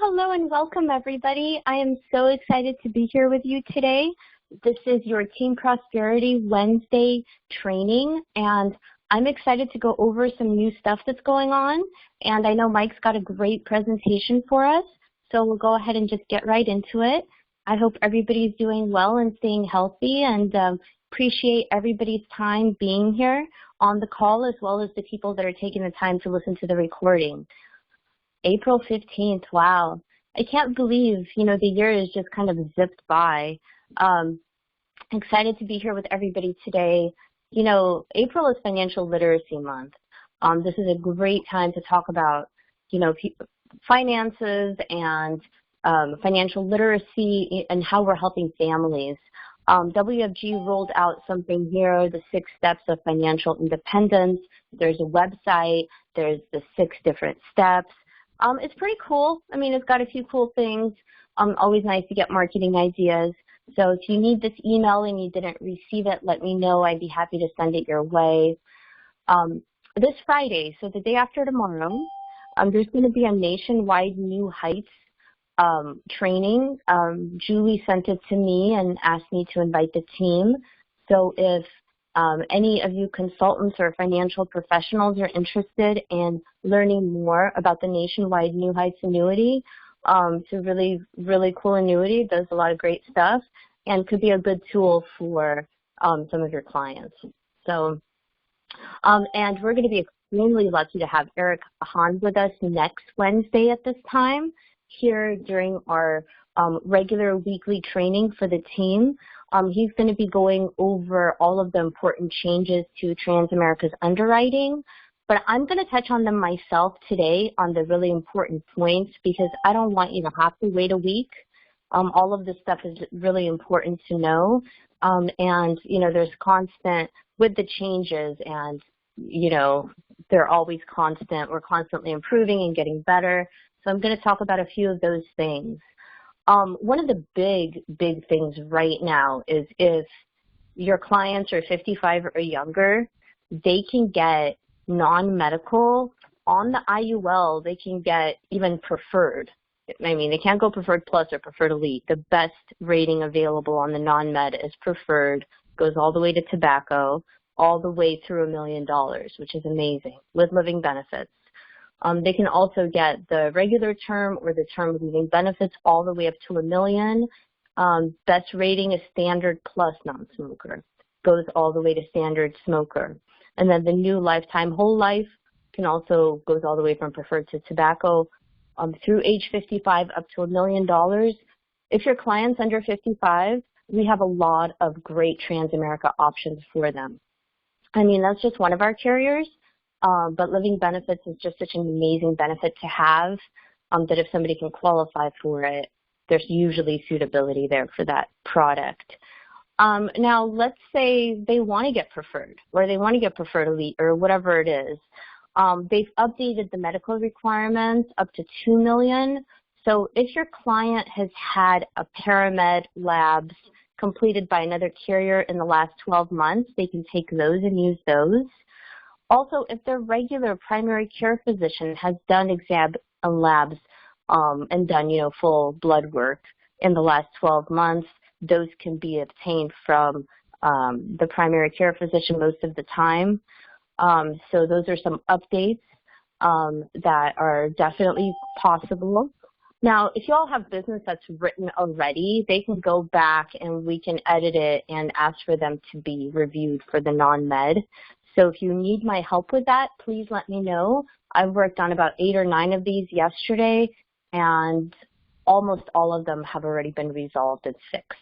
hello, and welcome, everybody. I am so excited to be here with you today. This is your Team Prosperity Wednesday training, and I'm excited to go over some new stuff that's going on. And I know Mike's got a great presentation for us, so we'll go ahead and just get right into it. I hope everybody's doing well and staying healthy, and appreciate everybody's time being here on the call, as well as the people that are taking the time to listen to the recording. April 15th, wow. I can't believe, the year is just kind of zipped by. Excited to be here with everybody today. April is Financial Literacy Month. This is a great time to talk about, finances and financial literacy and how we're helping families. WFG rolled out something here, the 6 steps of financial independence. There's a website. There's the 6 different steps. It's pretty cool. It's got a few cool things. Always nice to get marketing ideas. So if you need this email and you didn't receive it, let me know. I'd be happy to send it your way. This Friday, so the day after tomorrow, there's going to be a nationwide New Heights training. Julie sent it to me and asked me to invite the team. So if any of you consultants or financial professionals are interested in learning more about the nationwide New Heights annuity, it's a really, really cool annuity. It does a lot of great stuff and could be a good tool for some of your clients. So, and we're going to be extremely lucky to have Eric Hahn with us next Wednesday at this time here during our regular weekly training for the team. He's going to be going over all of the important changes to Transamerica's underwriting, but I'm going to touch on them myself today on the really important points because I don't want you to have to wait a week. All of this stuff is really important to know, and, there's constant, with the changes and, they're always constant. We're constantly improving and getting better, so I'm going to talk about a few of those things. One of the big things right now is if your clients are 55 or younger, they can get non-medical. On the IUL, they can get even preferred. They can't go preferred plus or preferred elite. The best rating available on the non-med is preferred, goes all the way to tobacco, all the way through $1 million, which is amazing, with living benefits. They can also get the regular term or the term living benefits all the way up to $1 million. Best rating is standard plus non-smoker. Goes all the way to standard smoker. And then the new lifetime whole life can also goes all the way from preferred to tobacco through age 55 up to $1 million. If your client's under 55, we have a lot of great Transamerica options for them. That's just one of our carriers. But living benefits is just such an amazing benefit to have that if somebody can qualify for it, there's usually suitability there for that product. Now, let's say they want to get preferred or they want to get preferred elite or whatever it is. They've updated the medical requirements up to $2 million. So if your client has had a paramed labs completed by another carrier in the last 12 months, they can take those and use those. Also, if their regular primary care physician has done exam and labs and done, full blood work in the last 12 months, those can be obtained from the primary care physician most of the time. So those are some updates that are definitely possible. Now, if you all have business that's written already, they can go back and we can edit it and ask for them to be reviewed for the non-med. So if you need my help with that, please let me know. I worked on about 8 or 9 of these yesterday, and almost all of them have already been resolved and fixed.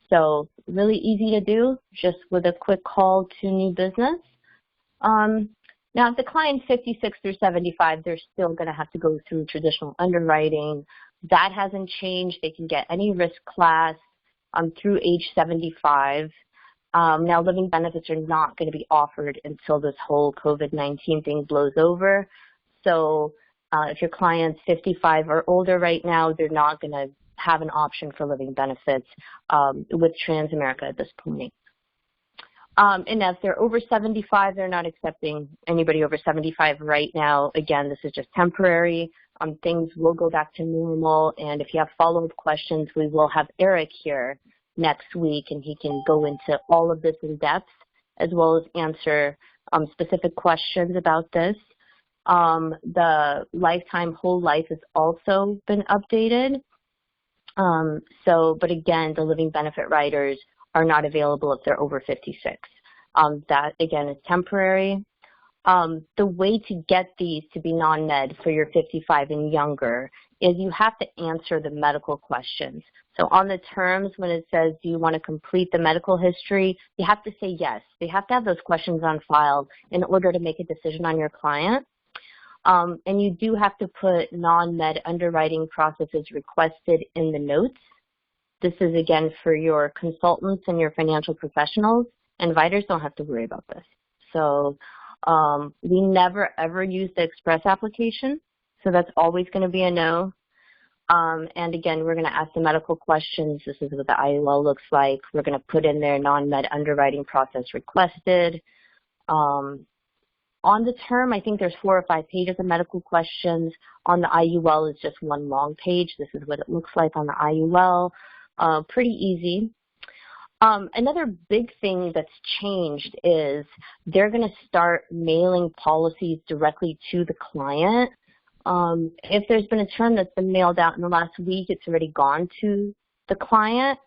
So really easy to do, just with a quick call to new business. Now, if the client's 56 through 75, they're still going to have to go through traditional underwriting. That hasn't changed. They can get any risk class through age 75. Now, living benefits are not going to be offered until this whole COVID-19 thing blows over. So if your client's 55 or older right now, they're not going to have an option for living benefits with Transamerica at this point. And if they're over 75, they're not accepting anybody over 75 right now. Again, this is just temporary. things will go back to normal. And if you have follow-up questions, we will have Eric here next week, and he can go into all of this in depth, as well as answer specific questions about this. The lifetime whole life has also been updated. But again, the living benefit riders are not available if they're over 56. That, again, is temporary. The way to get these to be non-med for your 55 and younger is you have to answer the medical questions. So on the terms, when it says, do you want to complete the medical history, you have to say yes. They have to have those questions on file in order to make a decision on your client. And you do have to put non-med underwriting processes requested in the notes. This is, again, for your consultants and your financial professionals. Inviters don't have to worry about this. So we never, ever use the express application. So that's always going to be a no. And again, we're going to ask the medical questions. This is what the IUL looks like. We're going to put in there non-med underwriting process requested. On the term, I think there's 4 or 5 pages of medical questions. On the IUL, it's just one long page. This is what it looks like on the IUL. Pretty easy. Another big thing that's changed is they're going to start mailing policies directly to the client. If there's been a term that's been mailed out in the last week, it's already gone to the client.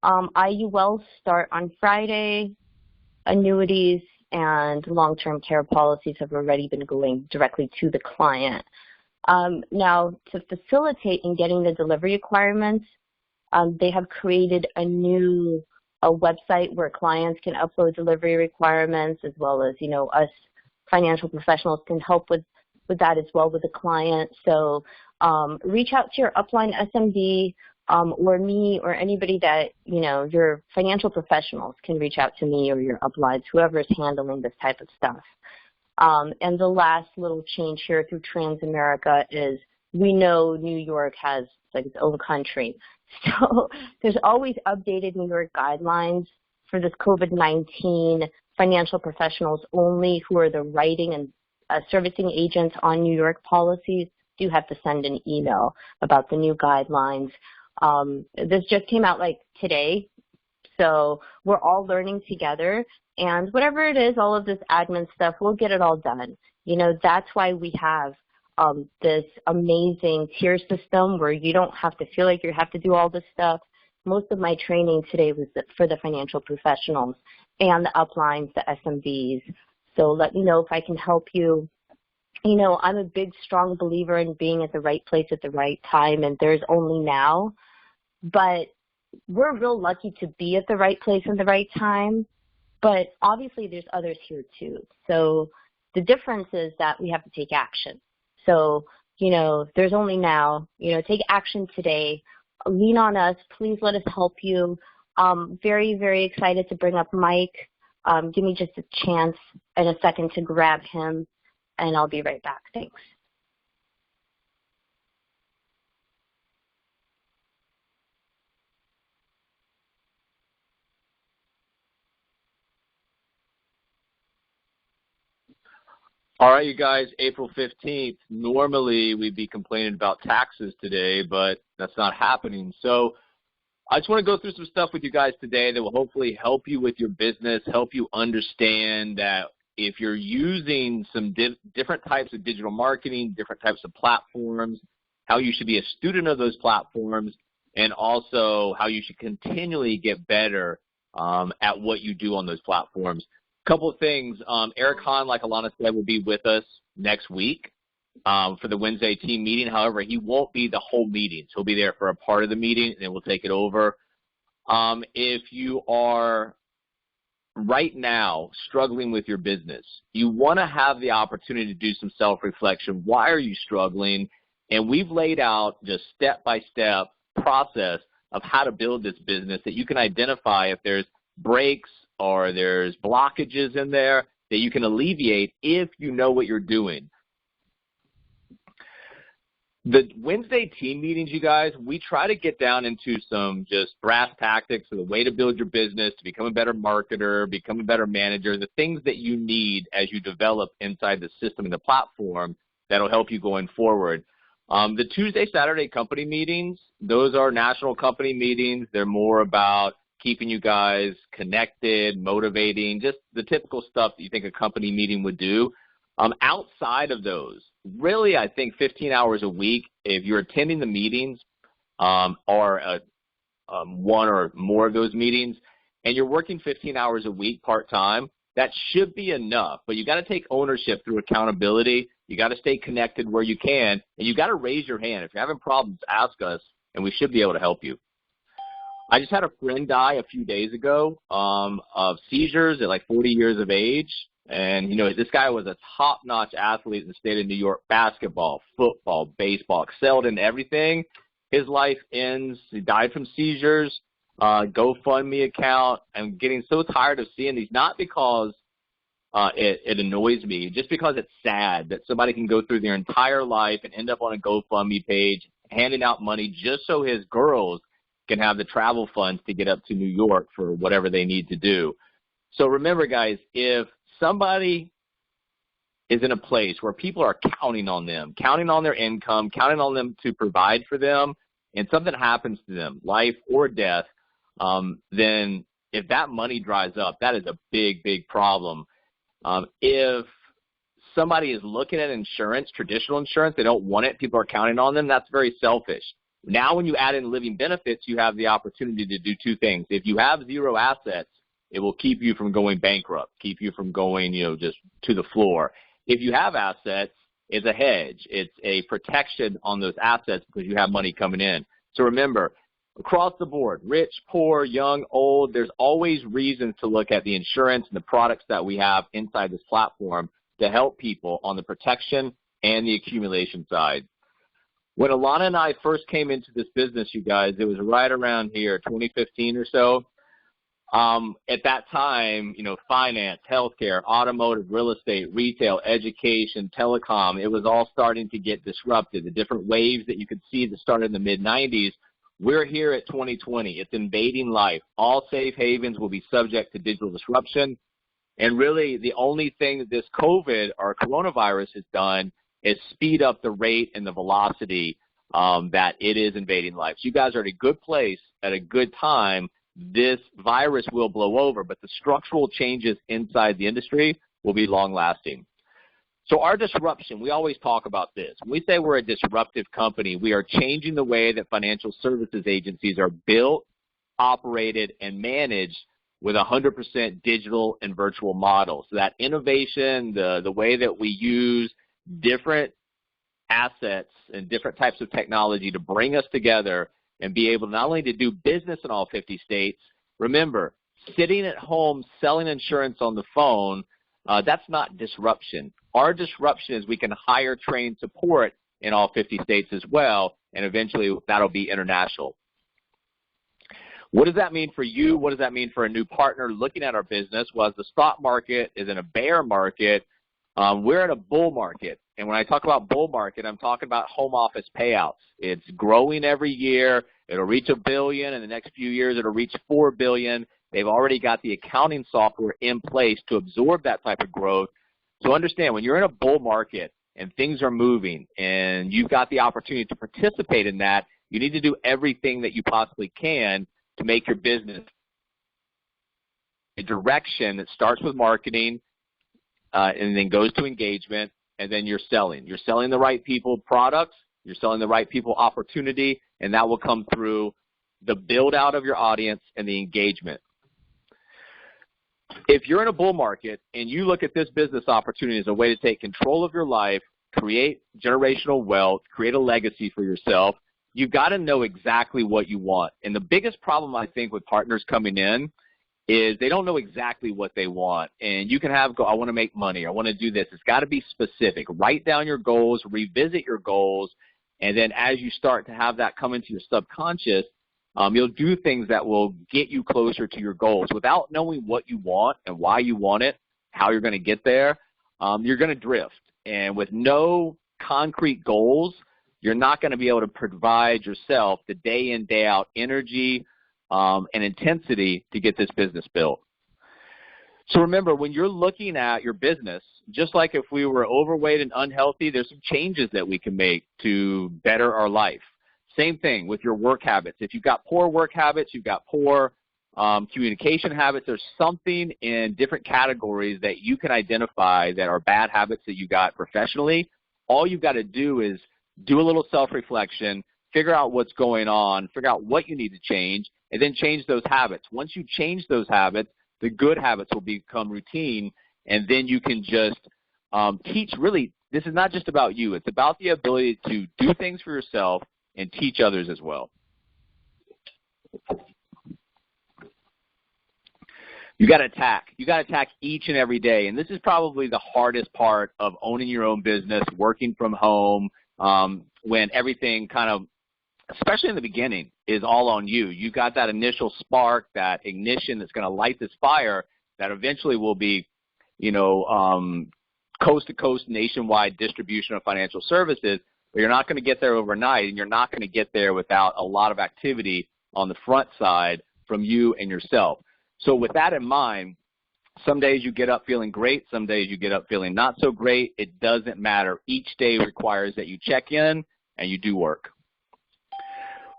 IULs start on Friday. Annuities and long-term care policies have already been going directly to the client. Now, to facilitate in getting the delivery requirements, they have created a new website where clients can upload delivery requirements, as well as, us financial professionals can help with that as well with the client. So reach out to your upline SMD or me or anybody that, your financial professionals can reach out to me or your uplines, whoever is handling this type of stuff. And the last little change here through Transamerica is we know New York has its own country. So there's always updated New York guidelines for this COVID-19 financial professionals only who are the writing and servicing agents on New York policies do have to send an email about the new guidelines. This just came out today, so we're all learning together, and whatever it is, all of this admin stuff, we'll get it all done. That's why we have this amazing tier system where you don't have to feel like you have to do all this stuff. Most of my training today was for the financial professionals and the uplines, the SMBs. So let me know if I can help you. I'm a big, strong believer in being at the right place at the right time, and there's only now. But we're real lucky to be at the right place at the right time. But obviously there's others here too. So the difference is that we have to take action. So, there's only now, take action today. Lean on us. Please let us help you. Very, very excited to bring up Mike. Give me just a chance and a second to grab him, and I'll be right back. Thanks. All right, you guys, April 15th. Normally, we'd be complaining about taxes today, but that's not happening. So I just want to go through some stuff with you guys today that will hopefully help you with your business, help you understand that if you're using some different types of digital marketing, different types of platforms, how you should be a student of those platforms, and also how you should continually get better at what you do on those platforms. Couple of things. Eric Hahn, like Alana said, will be with us next week for the Wednesday team meeting. However, he won't be the whole meeting. So he'll be there for a part of the meeting, and then we'll take it over. If you are right now struggling with your business, you want to have the opportunity to do some self-reflection. Why are you struggling? And we've laid out just step-by-step process of how to build this business that you can identify if there's breaks or there's blockages in there that you can alleviate if you know what you're doing. The Wednesday team meetings, you guys, we try to get down into some just brass tactics of the way to build your business, to become a better marketer, become a better manager, the things that you need as you develop inside the system and the platform that'll help you going forward. The Tuesday, Saturday company meetings, those are national company meetings. They're more about keeping you guys connected, motivating, just the typical stuff that you think a company meeting would do. Outside of those, really, I think 15 hours a week, if you're attending the meetings or one or more of those meetings, and you're working 15 hours a week part-time, that should be enough. But you got to take ownership through accountability. You got to stay connected where you can, and you got to raise your hand. If you're having problems, ask us, and we should be able to help you. I just had a friend die a few days ago of seizures at like 40 years of age. And, you know, this guy was a top-notch athlete in the state of New York, basketball, football, baseball, excelled in everything. His life ends. He died from seizures, GoFundMe account. I'm getting so tired of seeing these, not because it annoys me, just because it's sad that somebody can go through their entire life and end up on a GoFundMe page handing out money just so his girls can have the travel funds to get up to New York for whatever they need to do. So remember, guys, if somebody is in a place where people are counting on them, counting on their income, counting on them to provide for them, and something happens to them, life or death, then if that money dries up, that is a big, big problem. If somebody is looking at insurance, traditional insurance, they don't want it, people are counting on them, that's very selfish. Now when you add in living benefits, you have the opportunity to do two things. If you have zero assets, it will keep you from going bankrupt, keep you from going, you know, just to the floor. If you have assets, it's a hedge. It's a protection on those assets because you have money coming in. So remember, across the board, rich, poor, young, old, there's always reasons to look at the insurance and the products that we have inside this platform to help people on the protection and the accumulation side. When Alana and I first came into this business, you guys, it was right around here, 2015 or so. At that time, you know, finance, healthcare, automotive, real estate, retail, education, telecom, it was all starting to get disrupted. The different waves that you could see that started in the mid-90s, we're here at 2020. It's invading life. All safe havens will be subject to digital disruption. And really, the only thing that this COVID or coronavirus has done is speed up the rate and the velocity that it is invading life. So you guys are at a good place at a good time. This virus will blow over, but the structural changes inside the industry will be long-lasting. So our disruption, we always talk about this. When we say we're a disruptive company, we are changing the way that financial services agencies are built, operated, and managed with 100% digital and virtual models. So that innovation, the way that we use different assets and different types of technology to bring us together and be able not only to do business in all 50 states, remember, sitting at home selling insurance on the phone, that's not disruption. Our disruption is we can hire, train, support in all 50 states as well, and eventually that'll be international. What does that mean for you? What does that mean for a new partner looking at our business? Well, as the stock market is in a bear market, we're in a bull market. And when I talk about bull market, I'm talking about home office payouts. It's growing every year. It'll reach $1 billion. In the next few years, it'll reach $4 billion. They've already got the accounting software in place to absorb that type of growth. So understand, when you're in a bull market and things are moving and you've got the opportunity to participate in that, you need to do everything that you possibly can to make your business a direction that starts with marketing and then goes to engagement, and then you're selling. You're selling the right people products, you're selling the right people opportunity, and that will come through the build-out of your audience and the engagement. If you're in a bull market and you look at this business opportunity as a way to take control of your life, create generational wealth, create a legacy for yourself, you've got to know exactly what you want. And the biggest problem, I think, with partners coming in is they don't know exactly what they want. And you can have, I want to make money, I want to do this. It's got to be specific. Write down your goals, revisit your goals, and then as you start to have that come into your subconscious, you'll do things that will get you closer to your goals. Without knowing what you want and why you want it, how you're going to get there, you're going to drift. And with no concrete goals, you're not going to be able to provide yourself the day in, day out energy and intensity to get this business built. So remember, when you're looking at your business, just like if we were overweight and unhealthy, there's some changes that we can make to better our life. Same thing with your work habits. If you've got poor work habits, you've got poor communication habits, there's something in different categories that you can identify that are bad habits that you got professionally. All you've got to do is do a little self-reflection, figure out what's going on, figure out what you need to change, and then change those habits. Once you change those habits, the good habits will become routine, and then you can just teach. Really, this is not just about you. It's about the ability to do things for yourself and teach others as well. You got to attack. You got to attack each and every day, and this is probably the hardest part of owning your own business, working from home, when everything kind of, especially in the beginning, is all on you. You got that initial spark, that ignition that's going to light this fire that eventually will be, coast-to-coast nationwide distribution of financial services, but you're not going to get there overnight, and you're not going to get there without a lot of activity on the front side from you and yourself. So with that in mind, some days you get up feeling great, some days you get up feeling not so great. It doesn't matter. Each day requires that you check in and you do work.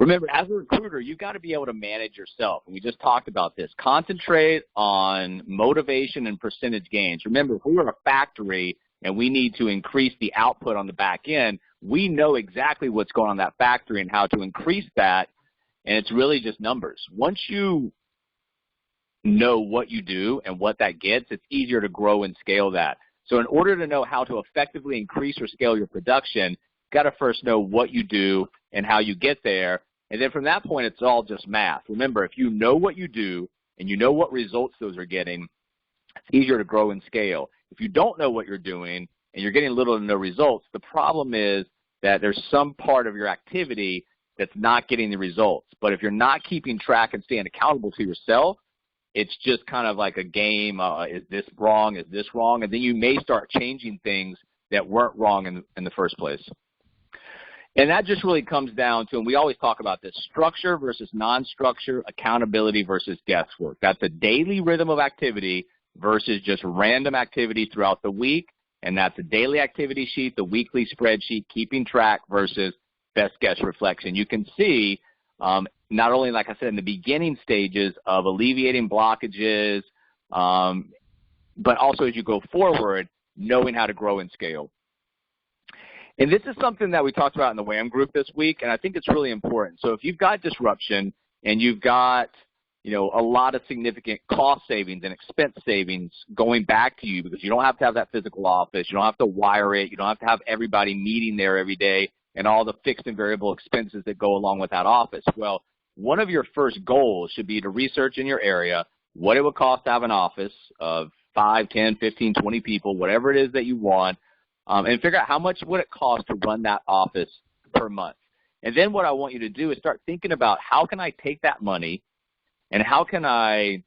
Remember, as a recruiter, you've got to be able to manage yourself. And we just talked about this. Concentrate on motivation and percentage gains. Remember, if we were a factory and we need to increase the output on the back end, we know exactly what's going on in that factory and how to increase that, and it's really just numbers. Once you know what you do and what that gets, it's easier to grow and scale that. So in order to know how to effectively increase or scale your production, you've got to first know what you do and how you get there. And then from that point, it's all just math. Remember, if you know what you do and you know what results those are getting, it's easier to grow and scale. If you don't know what you're doing and you're getting little to no results, the problem is that there's some part of your activity that's not getting the results. But if you're not keeping track and staying accountable to yourself, it's just kind of like a game. Is this wrong? Is this wrong? And then you may start changing things that weren't wrong in the first place. And that just really comes down to, and we always talk about this, structure versus non-structure, accountability versus guesswork. That's a daily rhythm of activity versus just random activity throughout the week. And that's a daily activity sheet, the weekly spreadsheet, keeping track versus best guess reflection. You can see not only, like I said, in the beginning stages of alleviating blockages, but also as you go forward, knowing how to grow and scale. And this is something that we talked about in the WHAM group this week, and I think it's really important. So if you've got disruption and you've got, a lot of significant cost savings and expense savings going back to you, because you don't have to have that physical office, you don't have to wire it, you don't have to have everybody meeting there every day and all the fixed and variable expenses that go along with that office. Well, one of your first goals should be to research in your area what it would cost to have an office of 5, 10, 15, 20 people, whatever it is that you want, and figure out how much would it cost to run that office per month. And then what I want you to do is start thinking about how can I take that money and how can I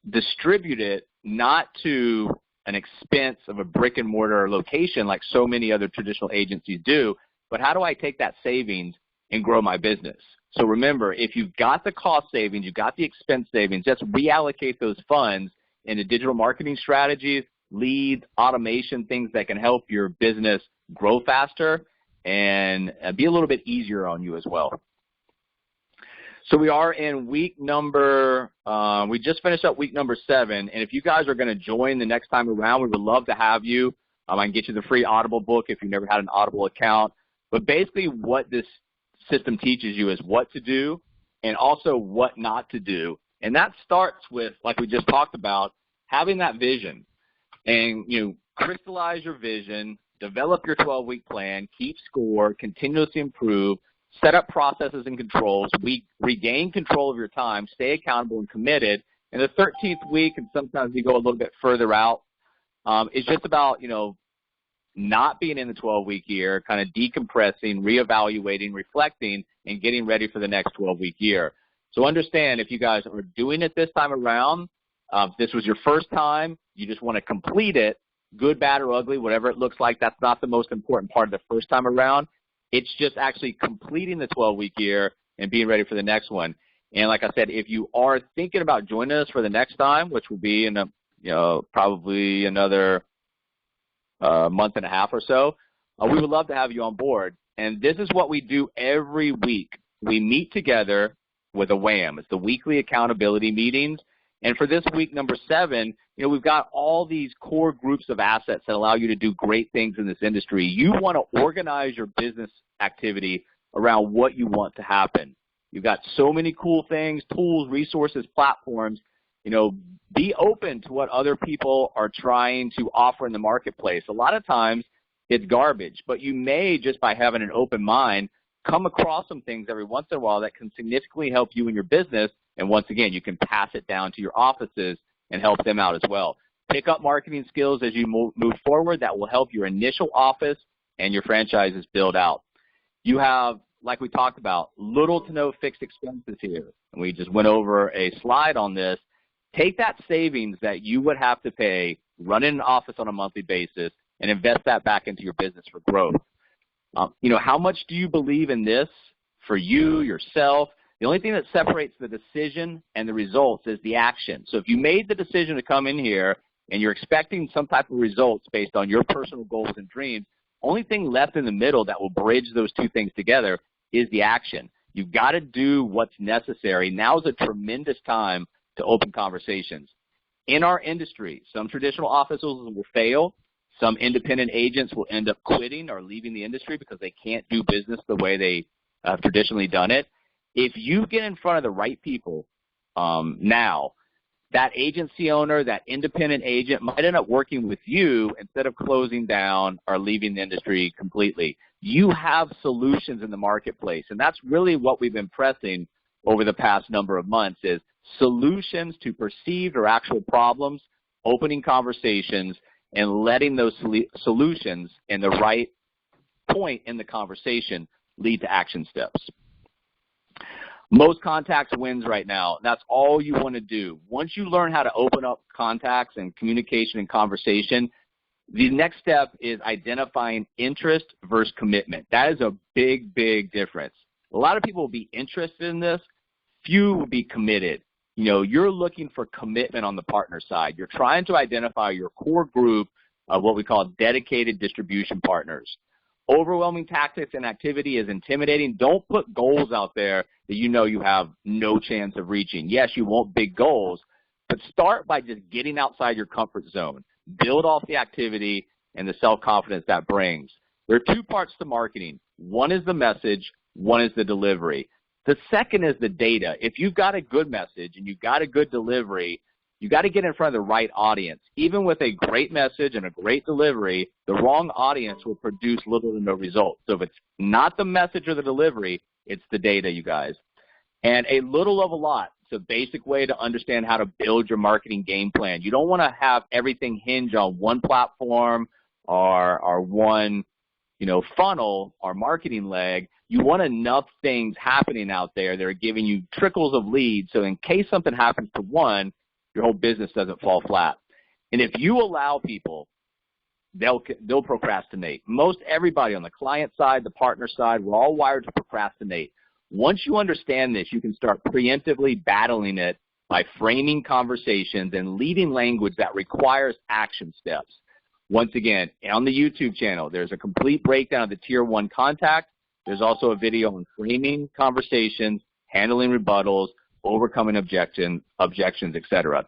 distribute it not to an expense of a brick and mortar location like so many other traditional agencies do, but how do I take that savings and grow my business? So remember, if you've got the cost savings, you've got the expense savings, just reallocate those funds into digital marketing strategies, leads, automation, things that can help your business grow faster and be a little bit easier on you as well. So we are in week number, we just finished up week number 7, and if you guys are going to join the next time around, we would love to have you. I can get you the free Audible book if you've never had an Audible account. But basically what this system teaches you is what to do and also what not to do. And that starts with, like we just talked about, having that vision. And, crystallize your vision, develop your 12-week plan, keep score, continuously improve, set up processes and controls, regain control of your time, stay accountable and committed. And the 13th week, and sometimes we go a little bit further out, is just about, not being in the 12-week year, kind of decompressing, reevaluating, reflecting, and getting ready for the next 12-week year. So understand, if you guys are doing it this time around, if this was your first time, you just want to complete it, good, bad, or ugly, whatever it looks like, that's not the most important part of the first time around. It's just actually completing the 12-week year and being ready for the next one. And like I said, if you are thinking about joining us for the next time, which will be in probably another month and a half or so, we would love to have you on board. And this is what we do every week. We meet together with a WHAM. It's the weekly accountability meetings. And for this week, number 7, we've got all these core groups of assets that allow you to do great things in this industry. You want to organize your business activity around what you want to happen. You've got so many cool things, tools, resources, platforms. Be open to what other people are trying to offer in the marketplace. A lot of times it's garbage, but you may, just by having an open mind, come across some things every once in a while that can significantly help you in your business. And once again, you can pass it down to your offices and help them out as well. Pick up marketing skills as you move forward. That will help your initial office and your franchises build out. You have, like we talked about, little to no fixed expenses here. And we just went over a slide on this. Take that savings that you would have to pay running an office on a monthly basis and invest that back into your business for growth. How much do you believe in this for you, yourself? The only thing that separates the decision and the results is the action. So if you made the decision to come in here and you're expecting some type of results based on your personal goals and dreams, only thing left in the middle that will bridge those two things together is the action. You've got to do what's necessary. Now is a tremendous time to open conversations. In our industry, some traditional offices will fail. Some independent agents will end up quitting or leaving the industry because they can't do business the way they have traditionally done it. If you get in front of the right people now, that agency owner, that independent agent might end up working with you instead of closing down or leaving the industry completely. You have solutions in the marketplace, and that's really what we've been pressing over the past number of months is solutions to perceived or actual problems, opening conversations, and letting those solutions in the right point in the conversation lead to action steps. Most contacts wins right now. That's all you want to do. Once you learn how to open up contacts and communication and conversation, the next step is identifying interest versus commitment. That is a big, big difference. A lot of people will be interested in this. Few will be committed. You're looking for commitment on the partner side. You're trying to identify your core group of what we call dedicated distribution partners. Overwhelming tactics and activity is intimidating. Don't put goals out there that you have no chance of reaching. Yes, you want big goals, but start by just getting outside your comfort zone. Build off the activity and the self-confidence that brings. There are 2 parts to marketing. One is the message, one is the delivery. The second is the data. If you've got a good message and you've got a good delivery, you got to get in front of the right audience. Even with a great message and a great delivery, the wrong audience will produce little to no results. So if it's not the message or the delivery, it's the data, you guys. And a little of a lot. It's a basic way to understand how to build your marketing game plan. You don't want to have everything hinge on one platform or one, funnel or marketing leg. You want enough things happening out there that are giving you trickles of leads. So in case something happens to one, your whole business doesn't fall flat. And if you allow people, they'll procrastinate. Most everybody on the client side, the partner side, we're all wired to procrastinate. Once you understand this, you can start preemptively battling it by framing conversations and leading language that requires action steps. Once again, on the YouTube channel, there's a complete breakdown of the Tier 1 contact. There's also a video on framing conversations, handling rebuttals, overcoming objections, etc.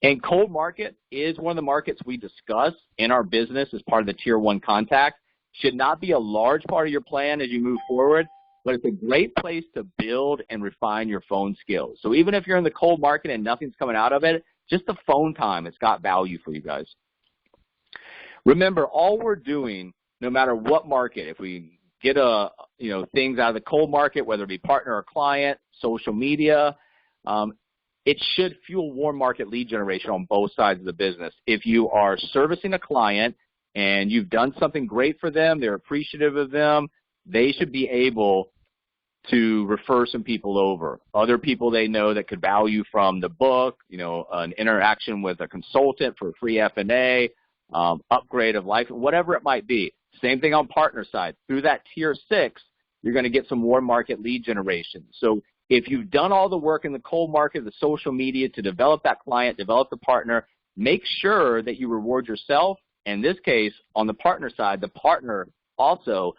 And cold market is one of the markets we discuss in our business as part of the Tier 1 contact. Should not be a large part of your plan as you move forward, but it's a great place to build and refine your phone skills. So even if you're in the cold market and nothing's coming out of it, just the phone time, it's got value for you guys. Remember, all we're doing, no matter what market, if we get things out of the cold market, whether it be partner or client, social media, it should fuel warm market lead generation on both sides of the business. If you are servicing a client and you've done something great for them, they're appreciative of them, they should be able to refer some people over. Other people they know that could value from the book, an interaction with a consultant for free F&A, upgrade of life, whatever it might be. Same thing on partner side. Through that Tier 6, you're going to get some warm market lead generation. So if you've done all the work in the cold market, the social media to develop that client, develop the partner, make sure that you reward yourself, in this case, on the partner side, the partner also,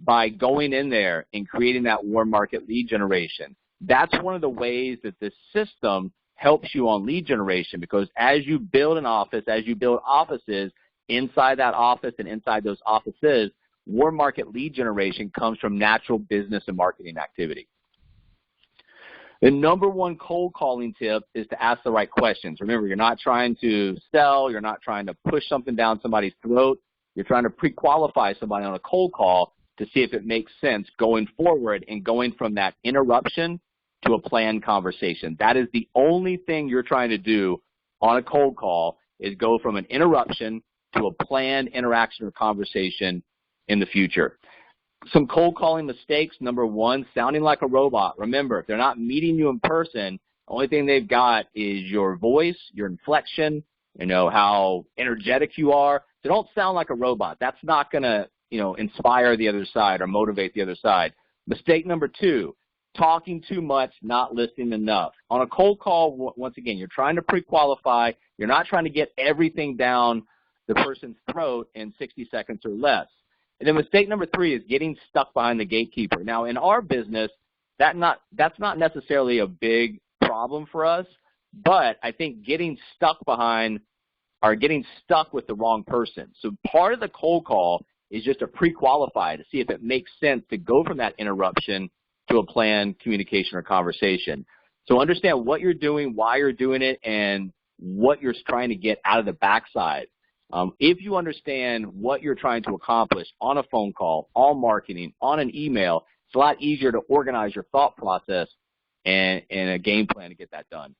by going in there and creating that warm market lead generation. That's one of the ways that this system helps you on lead generation, because as you build an office, as you build offices, inside that office and inside those offices, warm market lead generation comes from natural business and marketing activity. The number one cold calling tip is to ask the right questions. Remember, you're not trying to sell. You're not trying to push something down somebody's throat. You're trying to pre-qualify somebody on a cold call to see if it makes sense going forward and going from that interruption to a planned conversation. That is the only thing you're trying to do on a cold call, is go from an interruption to a planned interaction or conversation in the future. Some cold calling mistakes. Number one, sounding like a robot. Remember, if they're not meeting you in person, the only thing they've got is your voice, your inflection, how energetic you are. So don't sound like a robot. That's not going to, inspire the other side or motivate the other side. Mistake number two, talking too much, not listening enough. On a cold call, once again, you're trying to pre-qualify. You're not trying to get everything down the person's throat in 60 seconds or less. And then mistake number three is getting stuck behind the gatekeeper. Now, in our business, that's not necessarily a big problem for us, but I think getting stuck with the wrong person. So part of the cold call is just to pre-qualify to see if it makes sense to go from that interruption to a planned communication or conversation. So understand what you're doing, why you're doing it, and what you're trying to get out of the backside. If you understand what you're trying to accomplish on a phone call, on marketing, on an email, it's a lot easier to organize your thought process and a game plan to get that done.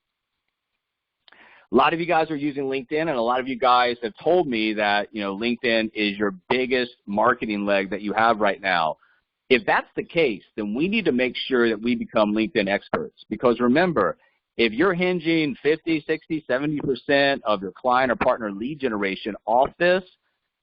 A lot of you guys are using LinkedIn, and a lot of you guys have told me that, LinkedIn is your biggest marketing leg that you have right now. If that's the case, then we need to make sure that we become LinkedIn experts, because remember, if you're hinging 50, 60, 70% of your client or partner lead generation off this,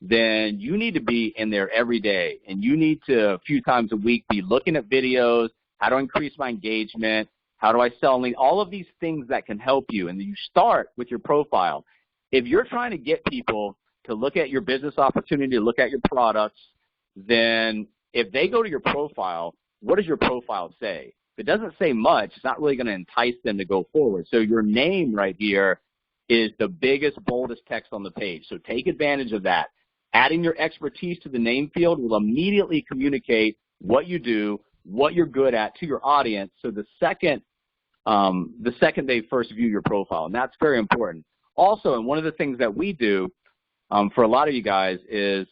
then you need to be in there every day, and you need to, a few times a week, be looking at videos, how to increase my engagement, how do I sell lead, all of these things that can help you. And then you start with your profile. If you're trying to get people to look at your business opportunity, to look at your products, then if they go to your profile, what does your profile say? If it doesn't say much, it's not really going to entice them to go forward. So your name right here is the biggest, boldest text on the page. So take advantage of that. Adding your expertise to the name field will immediately communicate what you do, what you're good at to your audience. So the second they first view your profile, and that's very important. Also, and one of the things that we do for a lot of you guys is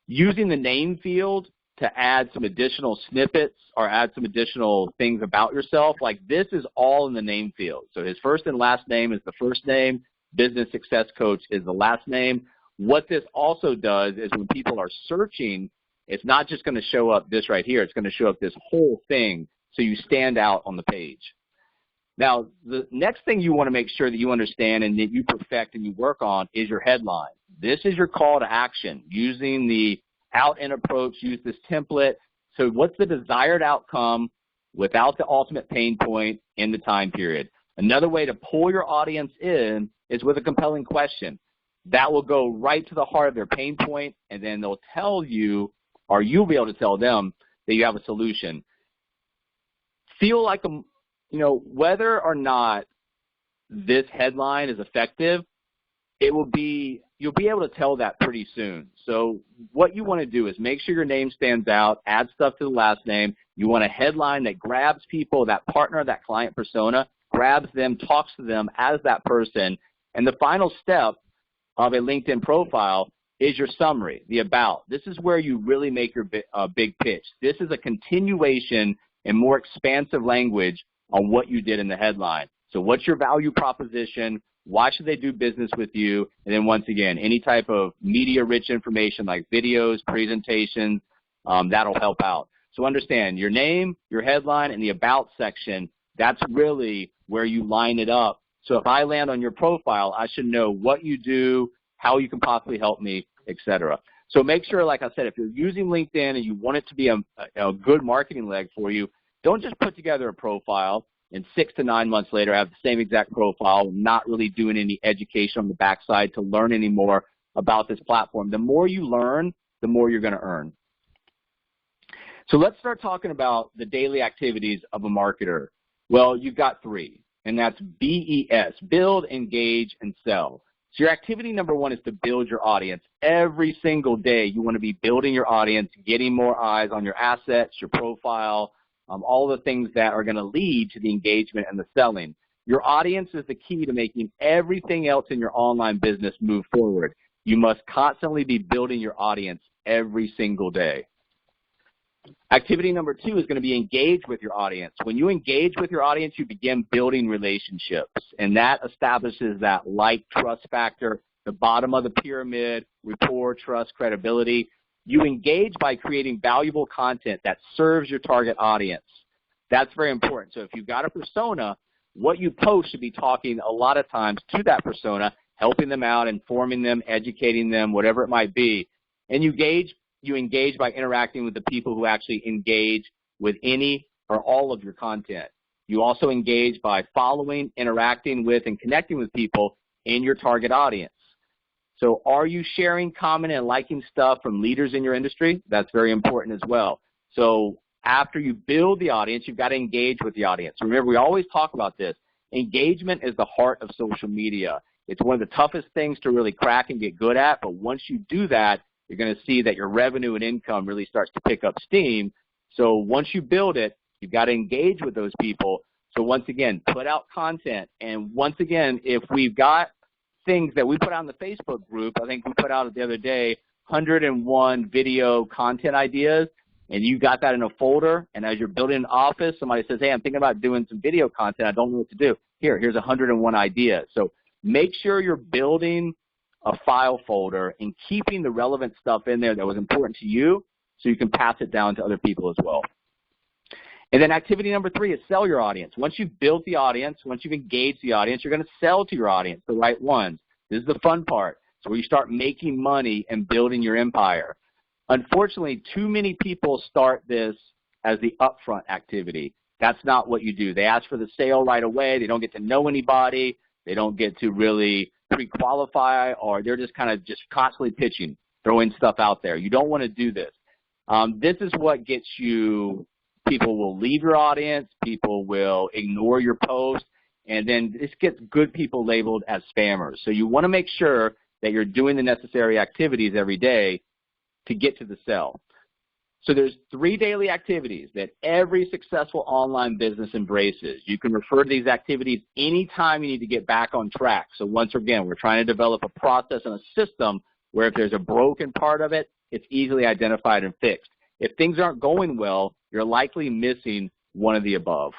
using the name field to add some additional snippets or add some additional things about yourself. Like this is all in the name field. So his first and last name is the first name. Business Success Coach is the last name. What this also does is when people are searching, it's not just going to show up this right here. It's going to show up this whole thing so you stand out on the page. Now, the next thing you want to make sure that you understand and that you perfect and you work on is your headline. This is your call to action. Using the out-in approach, use this template. So what's the desired outcome without the ultimate pain point in the time period? Another way to pull your audience in is with a compelling question. That will go right to the heart of their pain point, and then they'll tell you, or you'll be able to tell them that you have a solution. Feel like, whether or not this headline is effective, you'll be able to tell that pretty soon. So what you want to do is make sure your name stands out, add stuff to the last name. You want a headline that grabs people, that partner, that client persona, grabs them, talks to them as that person. And the final step of a LinkedIn profile is your summary, the about. This is where you really make your big pitch. This is a continuation and more expansive language on what you did in the headline. So what's your value proposition? Why should they do business with you? And then once again, any type of media-rich information like videos, presentations, that'll help out. So understand your name, your headline, and the about section, that's really where you line it up. So if I land on your profile, I should know what you do, how you can possibly help me, etc. So make sure, like I said, if you're using LinkedIn and you want it to be a good marketing leg for you, don't just put together a profile. and 6 to 9 months later I have the same exact profile, not really doing any education on the backside to learn any more about this platform. The more you learn, the more you're going to earn. So let's start talking about the daily activities of a marketer. Well, you've got 3, and that's BES, build, engage, and sell. So your activity number 1 is to build your audience. Every single day you want to be building your audience, getting more eyes on your assets, your profile, all the things that are going to lead to the engagement and the selling. Your audience is the key to making everything else in your online business move forward. You must constantly be building your audience every single day. Activity number 2 is going to be engage with your audience. When you engage with your audience, you begin building relationships, and that establishes that like-trust factor, the bottom of the pyramid, rapport, trust, credibility. You engage by creating valuable content that serves your target audience. That's very important. So if you've got a persona, what you post should be talking a lot of times to that persona, helping them out, informing them, educating them, whatever it might be. And you engage by interacting with the people who actually engage with any or all of your content. You also engage by following, interacting with, and connecting with people in your target audience. So are you sharing, commenting, and liking stuff from leaders in your industry? That's very important as well. So after you build the audience, you've got to engage with the audience. Remember, we always talk about this. Engagement is the heart of social media. It's one of the toughest things to really crack and get good at, but once you do that, you're going to see that your revenue and income really starts to pick up steam. So once you build it, you've got to engage with those people. So once again, put out content. And once again, if we've got things that we put out in the Facebook group, I think we put out the other day 101 video content ideas, and you got that in a folder, and as you're building an office, somebody says, hey, I'm thinking about doing some video content. I don't know what to do. Here's 101 ideas. So make sure you're building a file folder and keeping the relevant stuff in there that was important to you so you can pass it down to other people as well. And then activity number 3 is sell your audience. Once you've built the audience, once you've engaged the audience, you're going to sell to your audience, the right ones. This is the fun part. So where you start making money and building your empire. Unfortunately, too many people start this as the upfront activity. That's not what you do. They ask for the sale right away. They don't get to know anybody. They don't get to really pre-qualify, or they're just kind of just constantly pitching, throwing stuff out there. You don't want to do this. This is what gets you, people will leave your audience, people will ignore your post, and then this gets good people labeled as spammers. So you want to make sure that you're doing the necessary activities every day to get to the sell. So there's 3 daily activities that every successful online business embraces. You can refer to these activities anytime you need to get back on track. So once again, we're trying to develop a process and a system where if there's a broken part of it, it's easily identified and fixed. If things aren't going well, you're likely missing one of the above.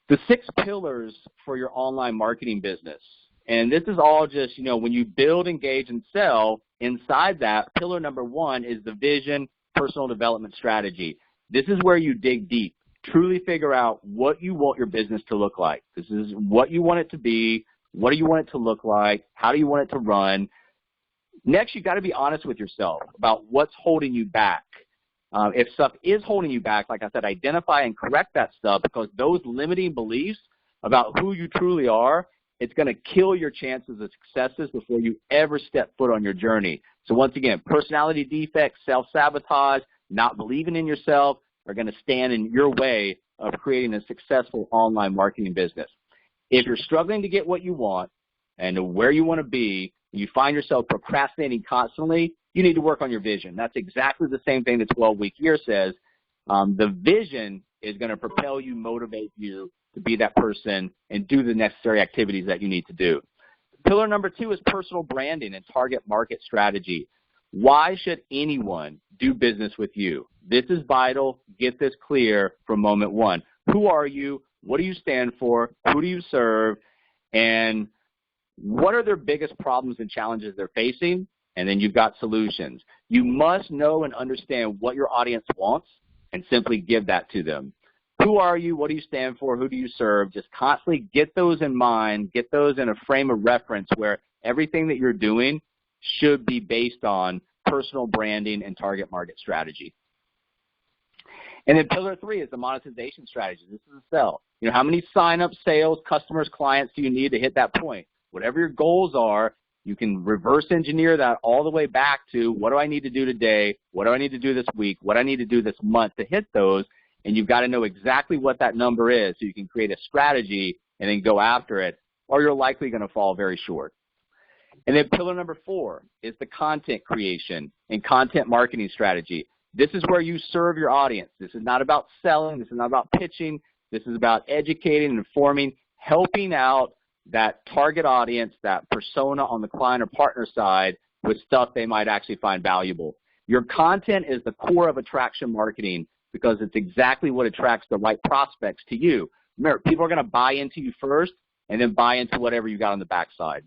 The 6 pillars for your online marketing business. And this is all just, when you build, engage, and sell, inside that, pillar number 1 is the vision, personal development strategy. This is where you dig deep, truly figure out what you want your business to look like. This is what you want it to be, what do you want it to look like, how do you want it to run. Next, you've got to be honest with yourself about what's holding you back. If stuff is holding you back, like I said, identify and correct that stuff, because those limiting beliefs about who you truly are, it's going to kill your chances of successes before you ever step foot on your journey. So once again, personality defects, self-sabotage, not believing in yourself are going to stand in your way of creating a successful online marketing business. If you're struggling to get what you want and where you want to be, you find yourself procrastinating constantly, you need to work on your vision. That's exactly the same thing the 12-week year says. The vision is going to propel you, motivate you to be that person and do the necessary activities that you need to do. Pillar number 2 is personal branding and target market strategy. Why should anyone do business with you? This is vital. Get this clear from moment 1. Who are you? What do you stand for? Who do you serve? And what are their biggest problems and challenges they're facing? And then you've got solutions. You must know and understand what your audience wants and simply give that to them. Who are you? What do you stand for? Who do you serve? Just constantly get those in mind, get those in a frame of reference where everything that you're doing should be based on personal branding and target market strategy. And then pillar 3 is the monetization strategy. This is a sell. You know, how many sign-up sales, customers, clients do you need to hit that point? Whatever your goals are, you can reverse engineer that all the way back to what do I need to do today? What do I need to do this week? What do I need to do this month to hit those? And you've got to know exactly what that number is so you can create a strategy and then go after it, or you're likely going to fall very short. And then pillar number 4 is the content creation and content marketing strategy. This is where you serve your audience. This is not about selling. This is not about pitching. This is about educating and informing, helping out that target audience, that persona on the client or partner side with stuff they might actually find valuable. Your content is the core of attraction marketing because it's exactly what attracts the right prospects to you. Remember, people are going to buy into you first and then buy into whatever you got on the backside.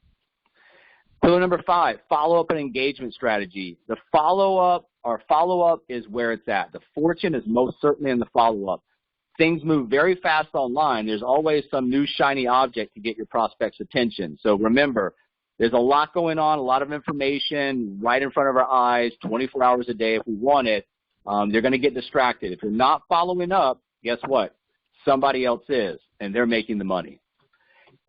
Pillar number 5, follow-up and engagement strategy. The follow-up is where it's at. The fortune is most certainly in the follow-up. Things move very fast online. There's always some new shiny object to get your prospects' attention. So remember, there's a lot going on, a lot of information right in front of our eyes, 24 hours a day if we want it. They're going to get distracted. If you're not following up, guess what? Somebody else is, and they're making the money.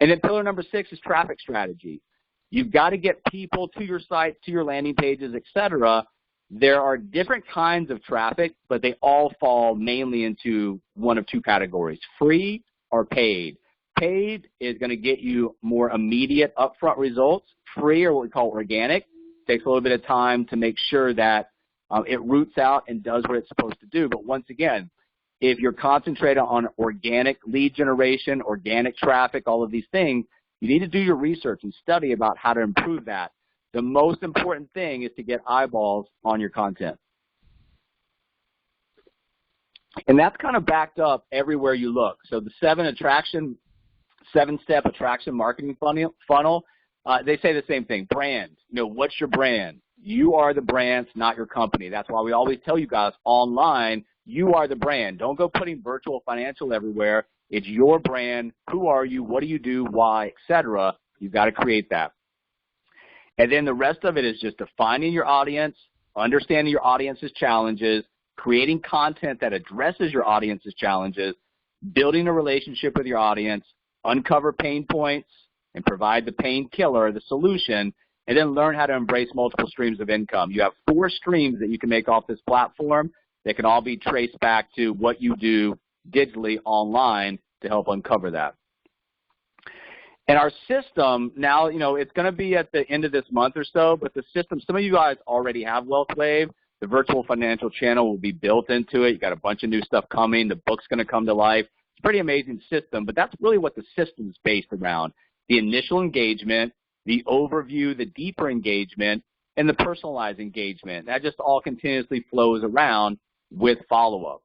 And then pillar number 6 is traffic strategy. You've got to get people to your site, to your landing pages, etc. There are different kinds of traffic, but they all fall mainly into one of 2 categories, free or paid. Paid is going to get you more immediate upfront results. Free, or what we call organic, takes a little bit of time to make sure that it roots out and does what it's supposed to do. But once again, if you're concentrated on organic lead generation, organic traffic, all of these things, you need to do your research and study about how to improve that. The most important thing is to get eyeballs on your content. And that's kind of backed up everywhere you look. So the 7-step attraction marketing funnel, they say the same thing. Brand. You know, what's your brand? You are the brand, not your company. That's why we always tell you guys online, you are the brand. Don't go putting virtual financial everywhere. It's your brand. Who are you? What do you do? Why? Etc. You've got to create that. And then the rest of it is just defining your audience, understanding your audience's challenges, creating content that addresses your audience's challenges, building a relationship with your audience, uncover pain points, and provide the painkiller, the solution, and then learn how to embrace multiple streams of income. You have 4 streams that you can make off this platform that can all be traced back to what you do digitally online to help uncover that. And our system now, you know, it's going to be at the end of this month or so, but the system, some of you guys already have WealthWave. The virtual financial channel will be built into it. You got a bunch of new stuff coming. The book's going to come to life. It's a pretty amazing system, but that's really what the system is based around. The initial engagement, the overview, the deeper engagement, and the personalized engagement. That just all continuously flows around with follow-up.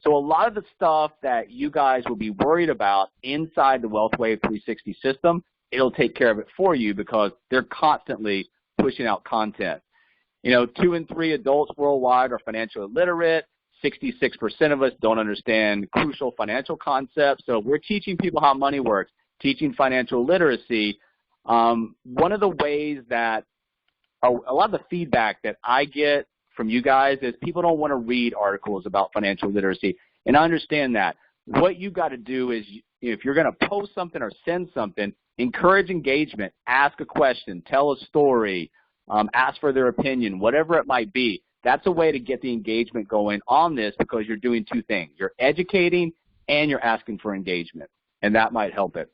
So a lot of the stuff that you guys will be worried about inside the WealthWave 360 system, it'll take care of it for you because they're constantly pushing out content. You know, 2 in 3 adults worldwide are financially illiterate. 66% of us don't understand crucial financial concepts. So we're teaching people how money works, teaching financial literacy. One of the ways that a lot of the feedback that I get from you guys is people don't want to read articles about financial literacy. And I understand that. What you got to do is, if you're going to post something or send something, encourage engagement, ask a question, tell a story, ask for their opinion, whatever it might be. That's a way to get the engagement going on this because you're doing 2 things. You're educating and you're asking for engagement, and that might help it.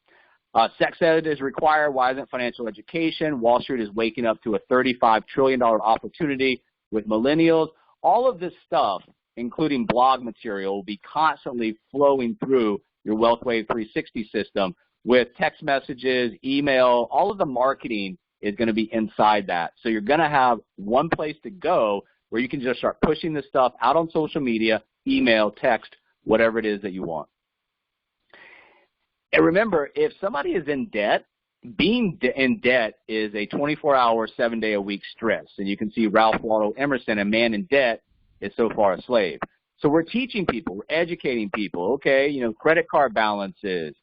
Sex ed is required. Why isn't financial education? Wall Street is waking up to a $35 trillion opportunity with millennials. All of this stuff, including blog material, will be constantly flowing through your WealthWave 360 system with text messages, email. All of the marketing is going to be inside that. So you're going to have one place to go where you can just start pushing this stuff out on social media, email, text, whatever it is that you want. And remember, if somebody is in debt, being in debt is a 24-hour, 7-day-a-week stress. And you can see Ralph Waldo Emerson, a man in debt is so far a slave. So we're teaching people, we're educating people, okay, you know, credit card balances,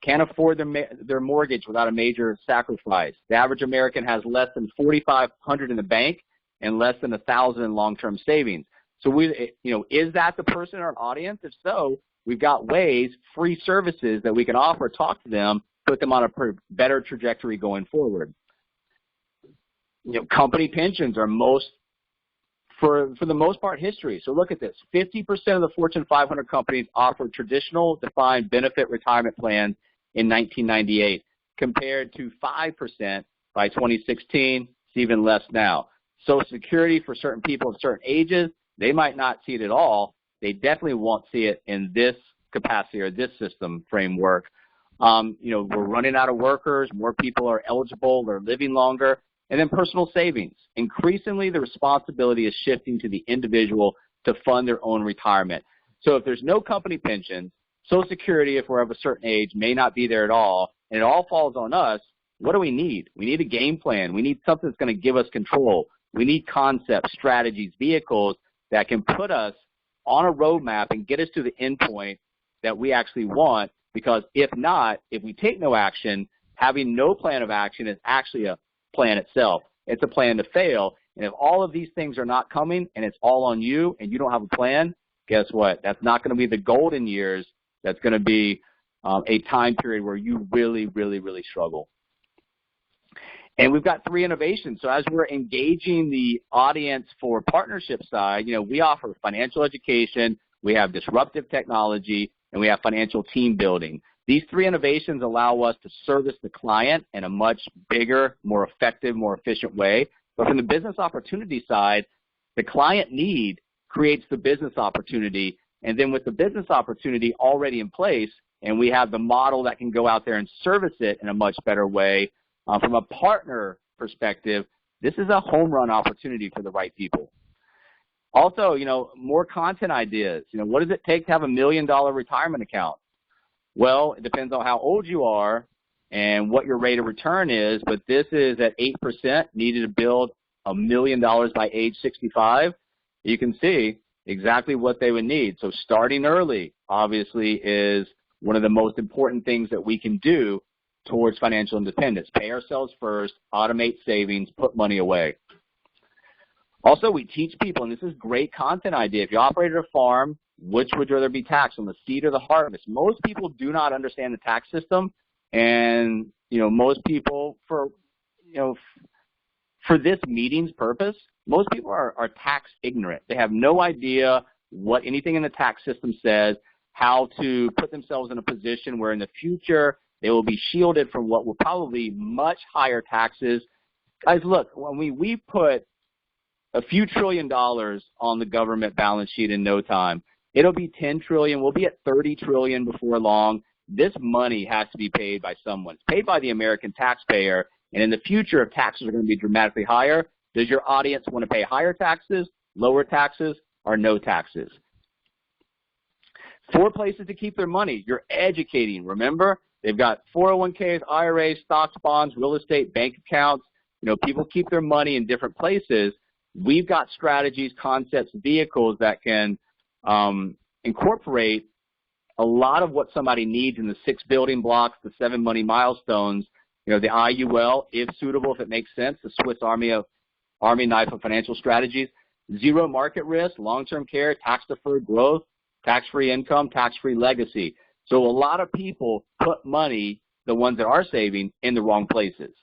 can't afford their mortgage without a major sacrifice. The average American has less than $4,500 in the bank and less than $1,000 in long-term savings. So is that the person in our audience? If so, we've got ways, free services that we can offer, talk to them, put them on a better trajectory going forward. Company pensions are for the most part, history. So look at this. 50% of the Fortune 500 companies offer traditional defined benefit retirement plans in 1998, compared to 5% by 2016. It's even less now. Social Security for certain people of certain ages, they might not see it at all. They definitely won't see it in this capacity or this system framework. We're running out of workers. More people are eligible. They're living longer. And then personal savings. Increasingly, the responsibility is shifting to the individual to fund their own retirement. So if there's no company pensions, Social Security, if we're of a certain age, may not be there at all, and it all falls on us. What do we need? We need a game plan. We need something that's going to give us control. We need concepts, strategies, vehicles that can put us on a roadmap and get us to the end point that we actually want, because if not, if we take no action, having no plan of action is actually a plan itself. It's a plan to fail. And if all of these things are not coming and it's all on you and you don't have a plan, guess what? That's not going to be the golden years. That's going to be a time period where you really, really, really struggle. And we've got 3 innovations. So as we're engaging the audience for partnership side, we offer financial education, we have disruptive technology, and we have financial team building. These 3 innovations allow us to service the client in a much bigger, more effective, more efficient way. But from the business opportunity side, the client need creates the business opportunity. And then with the business opportunity already in place, and we have the model that can go out there and service it in a much better way, from a partner perspective, this is a home run opportunity for the right people. Also, more content ideas. What does it take to have $1 million retirement account? Well, it depends on how old you are and what your rate of return is, but this is at 8%, needed to build $1 million by age 65. You can see exactly what they would need. So starting early, obviously, is one of the most important things that we can do towards financial independence. Pay ourselves first, automate savings, put money away. Also, we teach people, and this is great content idea. If you operated a farm, which would rather be taxed, on the seed or the harvest? Most people do not understand the tax system, and most people, for this meeting's purpose, most people are tax ignorant. They have no idea what anything in the tax system says, how to put themselves in a position where in the future they will be shielded from what will probably much higher taxes. Guys, look, when we put a few $1 trillion on the government balance sheet in no time, it'll be $10 trillion. We'll be at $30 trillion before long. This money has to be paid by someone. It's paid by the American taxpayer. And in the future, if taxes are going to be dramatically higher, does your audience want to pay higher taxes, lower taxes, or no taxes? 4 places to keep their money. You're educating. Remember, they've got 401ks, IRAs, stocks, bonds, real estate, bank accounts. People keep their money in different places. We've got strategies, concepts, vehicles that can incorporate a lot of what somebody needs in the 6 building blocks, the 7 money milestones, the IUL, if suitable, if it makes sense, the Swiss Army knife of financial strategies, zero market risk, long-term care, tax-deferred growth, tax-free income, tax-free legacy. So a lot of people put money, the ones that are saving, in the wrong places.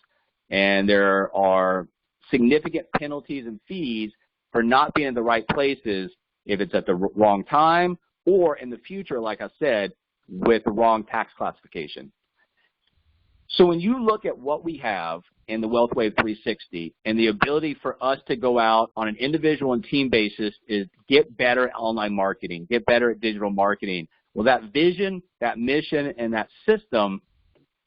And there are significant penalties and fees for not being in the right places if it's at the wrong time or in the future, like I said, with the wrong tax classification. So when you look at what we have in the Wealth Wave 360 and the ability for us to go out on an individual and team basis is get better at online marketing, get better at digital marketing. Well, that vision, that mission, and that system,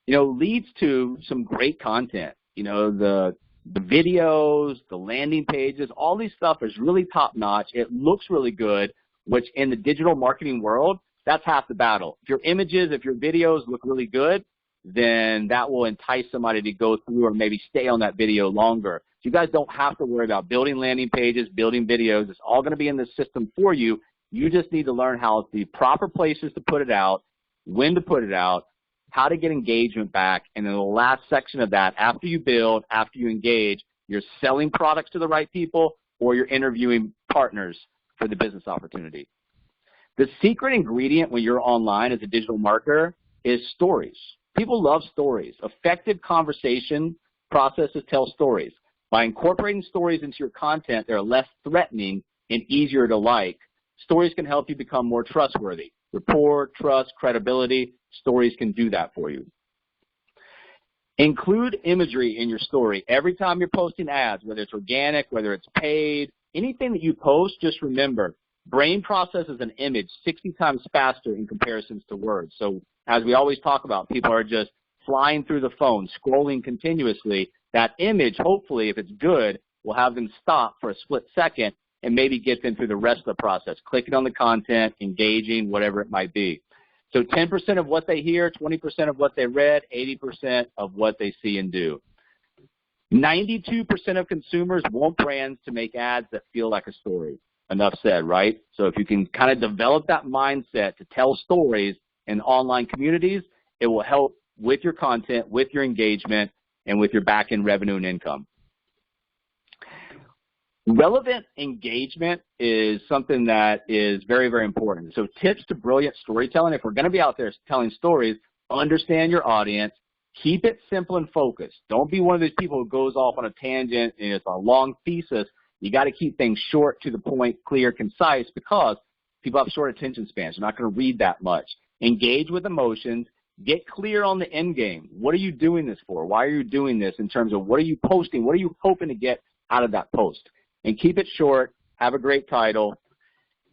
leads to some great content. The videos, the landing pages, all these stuff is really top-notch. It looks really good, which in the digital marketing world, that's half the battle. If your images, if your videos look really good, then that will entice somebody to go through or maybe stay on that video longer. So you guys don't have to worry about building landing pages, building videos. It's all going to be in the system for you. You just need to learn how the proper places to put it out, when to put it out, how to get engagement back, and then the last section of that, after you build, after you engage, you're selling products to the right people or you're interviewing partners for the business opportunity. The secret ingredient when you're online as a digital marketer is stories. People love stories. Effective conversation processes tell stories. By incorporating stories into your content, they're less threatening and easier to like. Stories can help you become more trustworthy. Rapport, trust, credibility, stories can do that for you. Include imagery in your story. Every time you're posting ads, whether it's organic, whether it's paid, anything that you post, just remember, brain processes an image 60 times faster in comparisons to words. So as we always talk about, people are just flying through the phone, scrolling continuously. That image, hopefully, if it's good, will have them stop for a split second and maybe get them through the rest of the process, clicking on the content, engaging, whatever it might be. So 10% of what they hear, 20% of what they read, 80% of what they see and do. 92% of consumers want brands to make ads that feel like a story. Enough said, right? So if you can kind of develop that mindset to tell stories in online communities, it will help with your content, with your engagement, and with your back-end revenue and income. Relevant engagement is something that is very, very important. So tips to brilliant storytelling. If we're going to be out there telling stories, understand your audience. Keep it simple and focused. Don't be one of those people who goes off on a tangent and it's a long thesis. You got to keep things short, to the point, clear, concise, because people have short attention spans. They're not going to read that much. Engage with emotions. Get clear on the end game. What are you doing this for? Why are you doing this in terms of what are you posting? What are you hoping to get out of that post? And keep it short. Have a great title.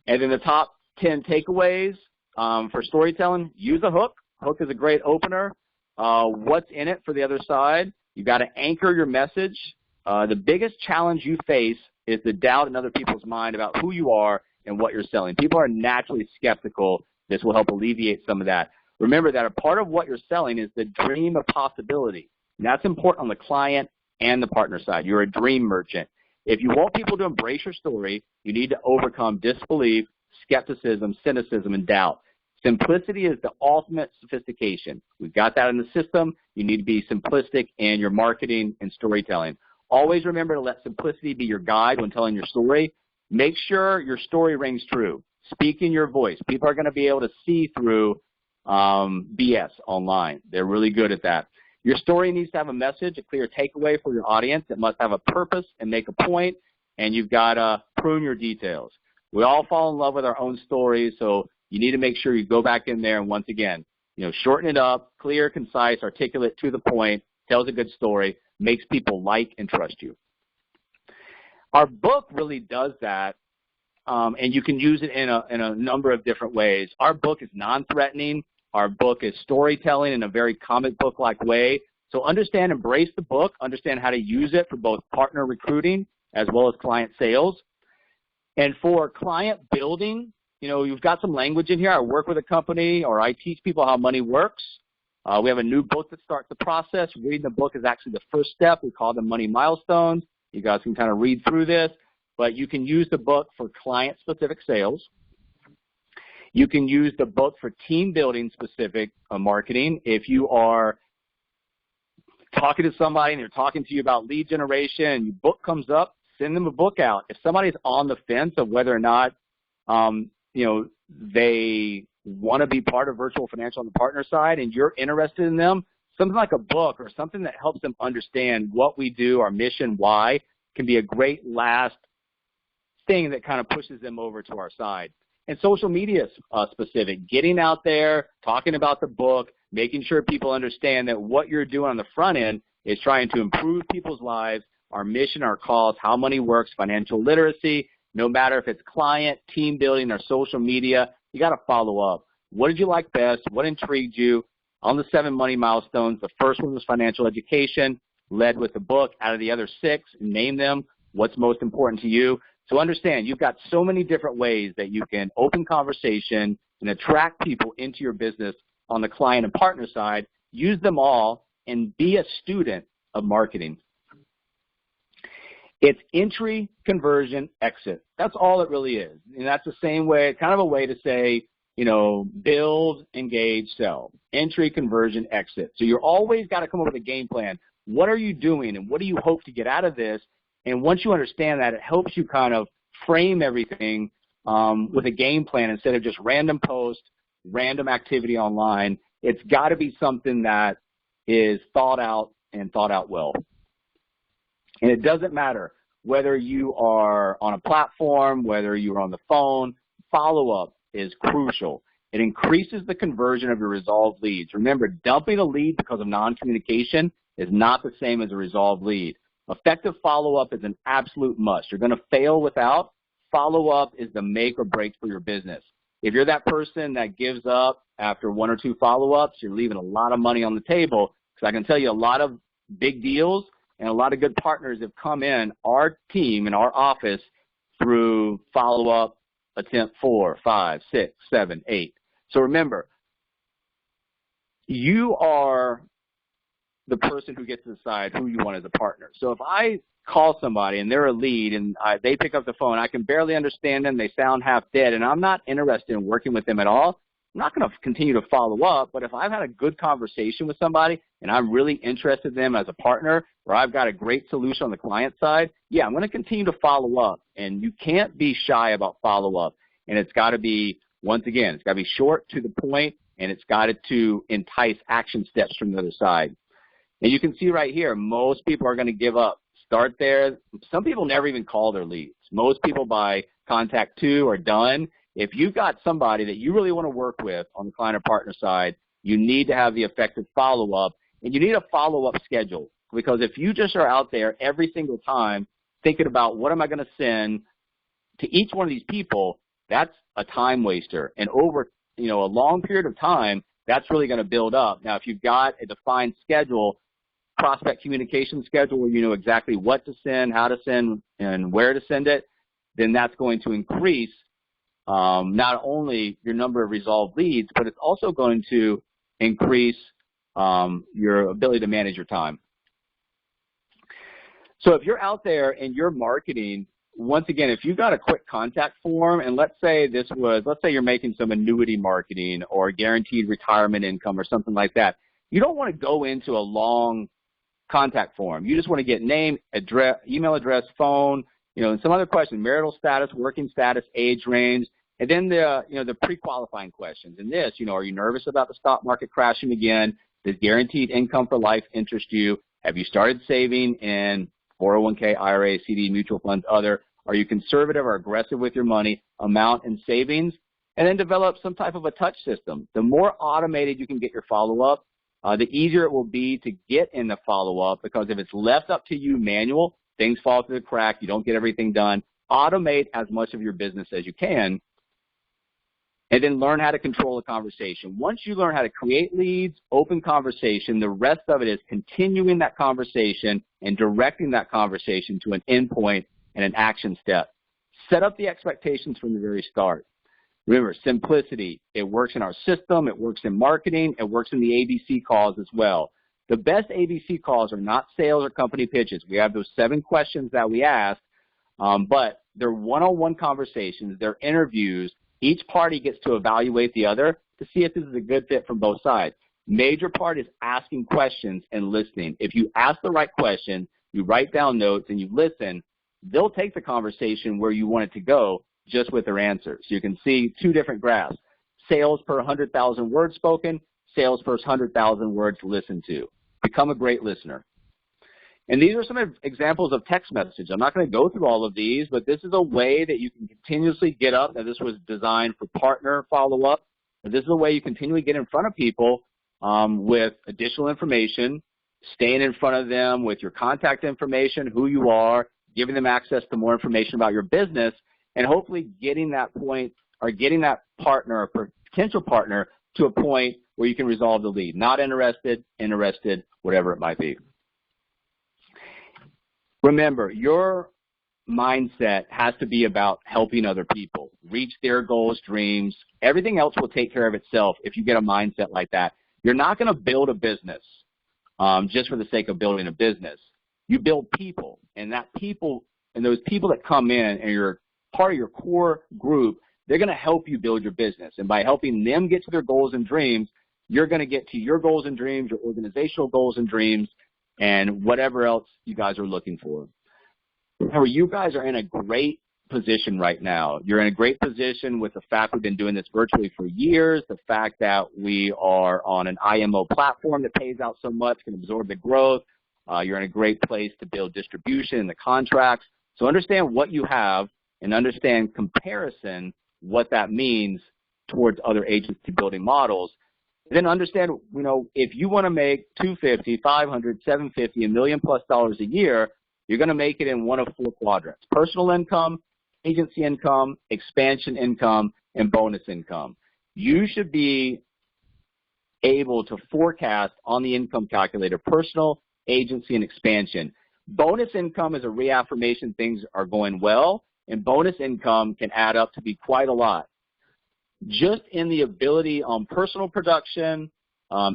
And then the top 10 takeaways for storytelling, use a hook. Hook is a great opener. What's in it for the other side? You got to anchor your message. The biggest challenge you face is the doubt in other people's mind about who you are and what you're selling. People are naturally skeptical. This will help alleviate some of that. Remember that a part of what you're selling is the dream of possibility. And that's important on the client and the partner side. You're a dream merchant. If you want people to embrace your story, you need to overcome disbelief, skepticism, cynicism, and doubt. Simplicity is the ultimate sophistication. We've got that in the system. You need to be simplistic in your marketing and storytelling. Always remember to let simplicity be your guide when telling your story. Make sure your story rings true. Speak in your voice. People are going to be able to see through BS online. They're really good at that. Your story needs to have a message, a clear takeaway for your audience. It must have a purpose and make a point, and you've got to prune your details. We all fall in love with our own stories, so you need to make sure you go back in there and, once again, shorten it up, clear, concise, articulate, to the point, tells a good story, makes people like and trust you. Our book really does that, and you can use it in a number of different ways. Our book is non-threatening. Our book is storytelling in a very comic book-like way. So understand, embrace the book, understand how to use it for both partner recruiting as well as client sales. And for client building, you've got some language in here. I work with a company, or I teach people how money works. We have a new book that starts the process. Reading the book is actually the first step. We call them money milestones. You guys can kind of read through this, but you can use the book for client-specific sales. You can use the book for team building specific marketing. If you are talking to somebody and they're talking to you about lead generation and your book comes up, send them a book out. If somebody's on the fence of whether or not they want to be part of Virtual Financial on the partner side and you're interested in them, something like a book or something that helps them understand what we do, our mission, why, can be a great last thing that kind of pushes them over to our side. And social media specific, getting out there, talking about the book, making sure people understand that what you're doing on the front end is trying to improve people's lives, our mission, our cause, how money works, financial literacy, no matter if it's client, team building, or social media, you got to follow up. What did you like best? What intrigued you? On the 7 money milestones, the first one was financial education, led with the book. Out of the other 6, name them. What's most important to you? So understand, you've got so many different ways that you can open conversation and attract people into your business on the client and partner side. Use them all and be a student of marketing. It's entry, conversion, exit. That's all it really is. And that's the same way, kind of a way to say, build, engage, sell. Entry, conversion, exit. So you're always got to come up with a game plan. What are you doing and what do you hope to get out of this? And once you understand that, it helps you kind of frame everything with a game plan instead of just random posts, random activity online. It's got to be something that is thought out and thought out well. And it doesn't matter whether you are on a platform, whether you are on the phone, follow-up is crucial. It increases the conversion of your resolved leads. Remember, dumping a lead because of non-communication is not the same as a resolved lead. Effective follow-up is an absolute must. You're going to fail without. Follow-up is the make or break for your business. If you're that person that gives up after 1 or 2 follow-ups, you're leaving a lot of money on the table. Because I can tell you a lot of big deals and a lot of good partners have come in our team, in our office, through follow-up attempt 4, 5, 6, 7, 8. So remember, you are the person who gets to decide who you want as a partner. So if I call somebody and they're a lead and they pick up the phone, I can barely understand them, they sound half dead, and I'm not interested in working with them at all, I'm not going to continue to follow up. But if I've had a good conversation with somebody and I'm really interested in them as a partner, or I've got a great solution on the client side, yeah, I'm going to continue to follow up. And you can't be shy about follow-up. And it's got to be, once again, it's got to be short, to the point, and it's got to entice action steps from the other side. And you can see right here, most people are going to give up. Start there. Some people never even call their leads. Most people by contact 2 are done. If you've got somebody that you really want to work with on the client or partner side, you need to have the effective follow-up, and you need a follow-up schedule. Because if you just are out there every single time thinking about what am I going to send to each one of these people, that's a time waster. And over a long period of time, that's really going to build up. Now, if you've got a defined schedule, prospect communication schedule where you know exactly what to send, how to send, and where to send it, then that's going to increase not only your number of resolved leads, but it's also going to increase your ability to manage your time. So if you're out there and you're marketing, once again, if you've got a quick contact form, and let's say you're making some annuity marketing or guaranteed retirement income or something like that, you don't want to go into a long contact form. You just want to get name, address, email address, phone, and some other questions, marital status, working status, age range, and then the pre-qualifying questions. And this, are you nervous about the stock market crashing again? Does guaranteed income for life interest you? Have you started saving in 401k, IRA, CD, mutual funds, other? Are you conservative or aggressive with your money, amount, and savings? And then develop some type of a touch system. The more automated you can get your follow-up, the easier it will be to get in the follow-up, because if it's left up to you manual, things fall through the crack, you don't get everything done. Automate as much of your business as you can, and then learn how to control the conversation. Once you learn how to create leads, open conversation, the rest of it is continuing that conversation and directing that conversation to an endpoint and an action step. Set up the expectations from the very start. Remember, simplicity, it works in our system, it works in marketing, it works in the ABC calls as well. The best ABC calls are not sales or company pitches. We have those 7 questions that we ask, but they're one-on-one conversations, they're interviews. Each party gets to evaluate the other to see if this is a good fit from both sides. Major part is asking questions and listening. If you ask the right question, you write down notes, and you listen, they'll take the conversation where you want it to go just with their answers. So you can see 2 different graphs. Sales per 100,000 words spoken, sales per 100,000 words listened to. Become a great listener. And these are some examples of text message. I'm not going to go through all of these, but this is a way that you can continuously get up. Now, this was designed for partner follow-up. This is a way you continually get in front of people with additional information, staying in front of them with your contact information, who you are, giving them access to more information about your business, and hopefully getting that point, or getting that partner or potential partner to a point where you can resolve the lead. Not interested, interested, whatever it might be. Remember, your mindset has to be about helping other people reach their goals, dreams. Everything else will take care of itself if you get a mindset like that. You're not going to build a business just for the sake of building a business. You build people, and those people that come in and you're part of your core group, they're going to help you build your business. And by helping them get to their goals and dreams, you're going to get to your goals and dreams, your organizational goals and dreams, and whatever else you guys are looking for. Remember, you guys are in a great position right now. You're in a great position with the fact we've been doing this virtually for years, the fact that we are on an IMO platform that pays out so much, can absorb the growth. You're in a great place to build distribution and the contracts. So understand what you have and understand comparison, what that means towards other agency building models. Then understand, if you want to make $250, $500, $750, $1 million+ a year, you're going to make it in one of four quadrants: personal income, agency income, expansion income, and bonus income. You should be able to forecast on the income calculator personal, agency, and expansion. Bonus income is a reaffirmation things are going well, and bonus income can add up to be quite a lot. Just in the ability on personal production,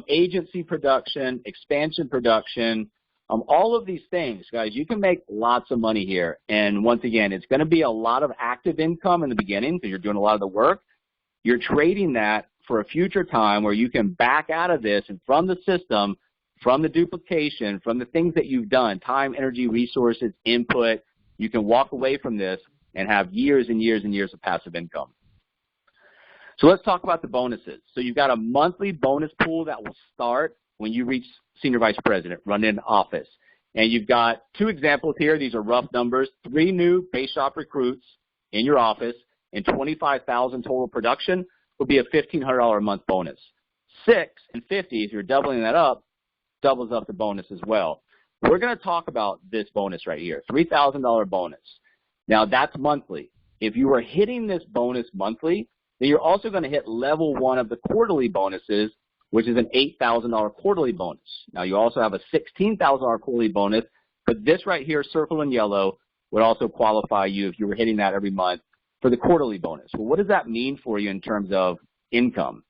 agency production, expansion production, all of these things, guys, you can make lots of money here. And once again, it's going to be a lot of active income in the beginning because you're doing a lot of the work. You're trading that for a future time where you can back out of this and from the system, from the duplication, from the things that you've done, time, energy, resources, input, you can walk away from this and have years and years and years of passive income. So let's talk about the bonuses. So you've got a monthly bonus pool that will start when you reach senior vice president, run in office. And you've got two examples here. These are rough numbers. 3 new base shop recruits in your office and 25,000 total production will be a $1,500 a month bonus. 6 and 50, if you're doubling that up, doubles up the bonus as well. We're going to talk about this bonus right here, $3,000 bonus. Now, that's monthly. If you are hitting this bonus monthly, then you're also going to hit level 1 of the quarterly bonuses, which is an $8,000 quarterly bonus. Now, you also have a $16,000 quarterly bonus, but this right here, circled in yellow, would also qualify you if you were hitting that every month for the quarterly bonus. Well, what does that mean for you in terms of income?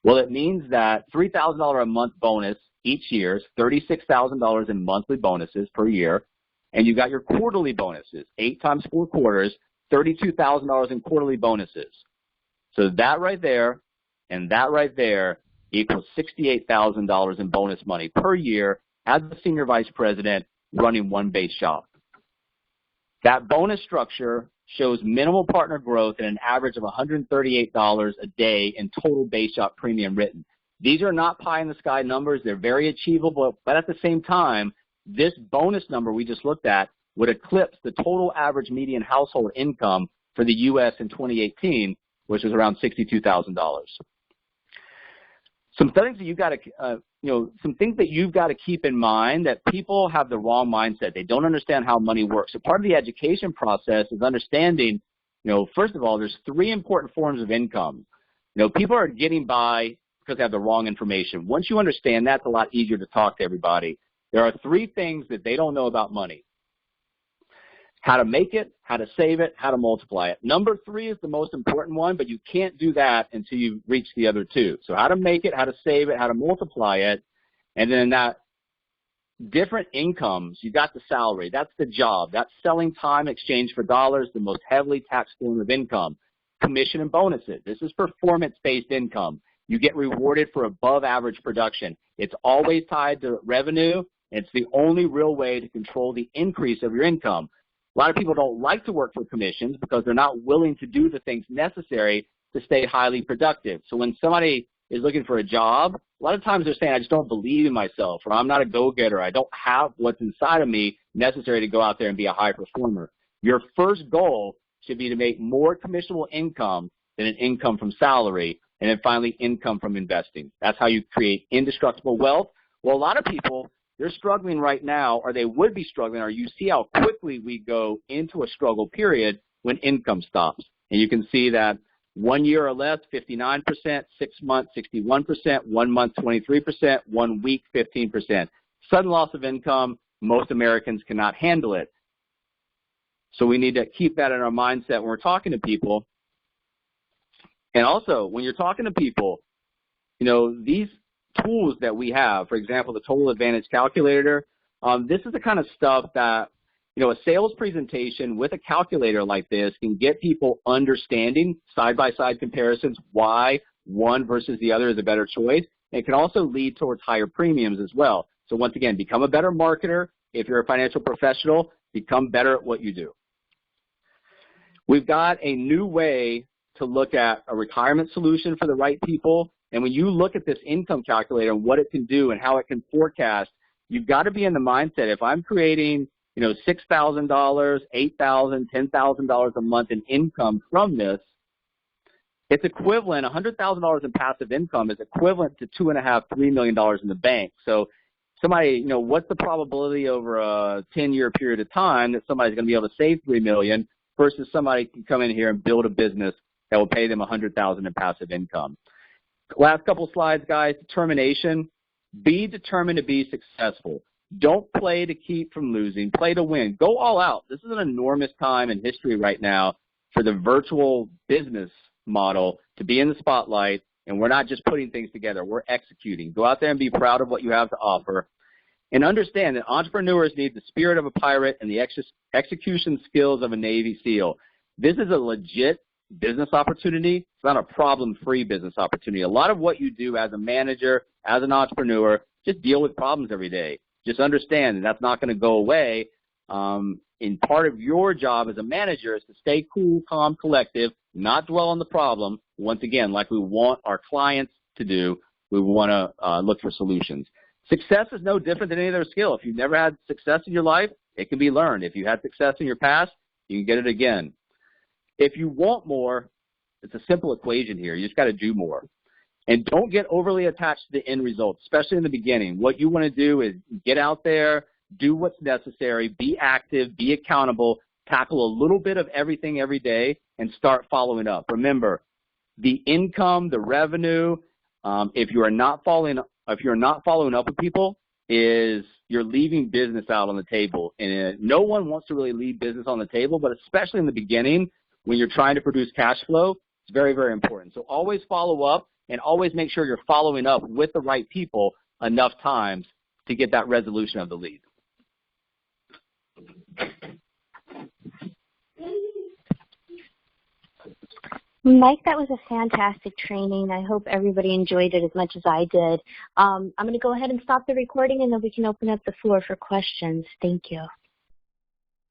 Well, it means that $3,000 a month bonus each year is $36,000 in monthly bonuses per year, and you got your quarterly bonuses, 8 times 4 quarters, $32,000 in quarterly bonuses. So that right there and that right there equals $68,000 in bonus money per year as the senior vice president running one base shop. That bonus structure shows minimal partner growth and an average of $138 a day in total base shop premium written. These are not pie-in-the-sky numbers. They're very achievable, but at the same time, this bonus number we just looked at would eclipse the total average median household income for the U.S. in 2018, which was around $62,000. Some things that you've got to, keep in mind that people have the wrong mindset. They don't understand how money works. So part of the education process is understanding, first of all, there's 3 important forms of income. People are getting by because they have the wrong information. Once you understand that, it's a lot easier to talk to everybody. There are 3 things that they don't know about money: how to make it, how to save it, how to multiply it. Number 3 is the most important one, but you can't do that until you reach the other 2. So how to make it, how to save it, how to multiply it, and then that different incomes, you got the salary. That's the job. That's selling time in exchange for dollars, the most heavily taxed form of income. Commission and bonuses. This is performance-based income. You get rewarded for above average production. It's always tied to revenue. It's the only real way to control the increase of your income. A lot of people don't like to work for commissions because they're not willing to do the things necessary to stay highly productive. So when somebody is looking for a job, a lot of times they're saying, I just don't believe in myself, or I'm not a go-getter. I don't have what's inside of me necessary to go out there and be a high performer. Your first goal should be to make more commissionable income than an income from salary, and then finally income from investing. That's how you create indestructible wealth. Well, a lot of people, they're struggling right now, or they would be struggling, or you see how quickly we go into a struggle period when income stops. And you can see that 1 year or less, 59%, 6 months, 61%, 1 month, 23%, 1 week, 15%. Sudden loss of income, most Americans cannot handle it. So we need to keep that in our mindset when we're talking to people. And also, when you're talking to people, these tools that we have, for example, the Total Advantage Calculator, this is the kind of stuff that, a sales presentation with a calculator like this can get people understanding side-by-side comparisons why one versus the other is a better choice. And it can also lead towards higher premiums as well. So once again, become a better marketer. If you're a financial professional, become better at what you do. We've got a new way to look at a retirement solution for the right people. And when you look at this income calculator and what it can do and how it can forecast, you've got to be in the mindset, if I'm creating, $6,000, $8,000, $10,000 a month in income from this, it's equivalent, $100,000 in passive income is equivalent to $2.5, $3 million in the bank. So somebody, what's the probability over a 10-year period of time that somebody's going to be able to save $3 million versus somebody can come in here and build a business that will pay them $100,000 in passive income? Last couple slides, guys. Determination. Be determined to be successful. Don't play to keep from losing. Play to win. Go all out. This is an enormous time in history right now for the virtual business model to be in the spotlight, and we're not just putting things together. We're executing. Go out there and be proud of what you have to offer. And understand that entrepreneurs need the spirit of a pirate and the execution skills of a Navy SEAL. This is a legit business opportunity. It's not a problem-free business opportunity. A lot of what you do as a manager, as an entrepreneur, just deal with problems every day. Just understand that that's not going to go away. And part of your job as a manager is to stay cool, calm, collective, not dwell on the problem. Once again, like we want our clients to do, we want to look for solutions. Success is no different than any other skill. If you've never had success in your life, it can be learned. If you had success in your past, you can get it again. If you want more, it's a simple equation here. You just got to do more. And don't get overly attached to the end result, especially in the beginning. What you want to do is get out there, do what's necessary, be active, be accountable, tackle a little bit of everything every day, and start following up. Remember, the income, the revenue, if you're not following up with people, is you're leaving business out on the table. And no one wants to really leave business on the table, but especially in the beginning when you're trying to produce cash flow, it's very, very important. So always follow up and always make sure you're following up with the right people enough times to get that resolution of the lead. Mike, that was a fantastic training. I hope everybody enjoyed it as much as I did. I'm going to go ahead and stop the recording, and then we can open up the floor for questions. Thank you.